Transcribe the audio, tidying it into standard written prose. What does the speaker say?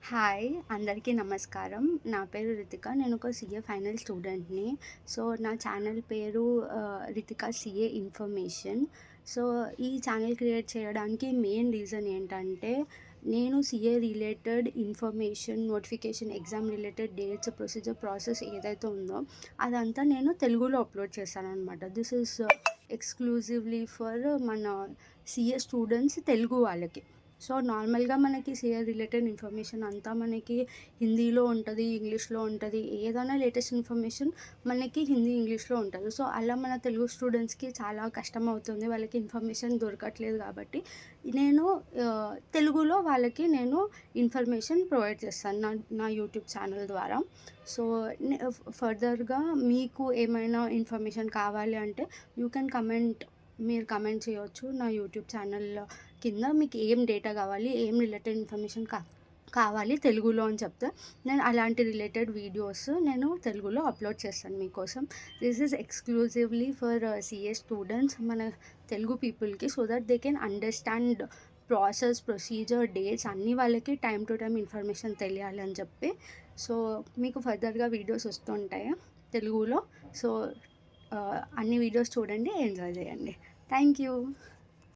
Hi! అందరికీ నమస్కారం. నా పేరు రితిక. నేను ఒక సీఏ ఫైనల్ స్టూడెంట్‌ని. సో, నా ఛానల్ పేరు రితిక సీఏ ఇన్ఫర్మేషన్. సో, ఈ ఛానల్ క్రియేట్ చేయడానికి మెయిన్ రీజన్ ఏంటంటే, నేను CA related information, notification, exam related dates, procedure, process ఏదైతే ఉందో అదంతా నేను తెలుగులో అప్‌లోడ్ చేశాననమాట. దిస్ ఈస్ ఎక్స్‌క్లూజివ్‌లీ ఫర్ మన సీఏ స్టూడెంట్స్ తెలుగు వాళ్ళకి. సో, నార్మల్‌గా మనకి సీఏ రిలేటెడ్ ఇన్ఫర్మేషన్ అంతా మనకి హిందీలో ఉంటది, ఇంగ్లీష్‌లో ఉంటది. ఏదైనా లేటెస్ట్ ఇన్ఫర్మేషన్ మనకి హిందీ, ఇంగ్లీష్‌లో ఉంటది. సో, అలా మన తెలుగు స్టూడెంట్స్‌కి చాలా కష్టమవుతుంది. వాళ్ళకి ఇన్ఫర్మేషన్ దొరకట్లేదు కాబట్టి, నేను తెలుగులో వాళ్ళకి నేను ఇన్ఫర్మేషన్ ప్రొవైడ్ చేస్తాను నా యూట్యూబ్ ఛానల్ ద్వారా. సో, ఫర్దర్‌గా మీకు ఏమైనా ఇన్ఫర్మేషన్ కావాలి అంటే మీరు కమెంట్ చేయొచ్చు నా యూట్యూబ్ ఛానల్‌లో కింద. మీకు ఏం డేటా కావాలి, ఏం రిలేటెడ్ ఇన్ఫర్మేషన్ కావాలి తెలుగులో అని చెప్తే, నేను అలాంటి రిలేటెడ్ వీడియోస్ నేను తెలుగులో అప్లోడ్ చేస్తాను మీకోసం. This is exclusively for CA students, మన తెలుగు పీపుల్‌కి, so that they can understand process, procedure, dates అన్నీ వాళ్ళకి టైమ్ టు టైమ్ ఇన్ఫర్మేషన్ తెలియాలి అని చెప్పి. సో, మీకు ఫర్దర్‌గా వీడియోస్ వస్తుంటాయి తెలుగులో. సో, అన్ని వీడియోస్ చూడండి, ఎంజాయ్ చేయండి. Thank you.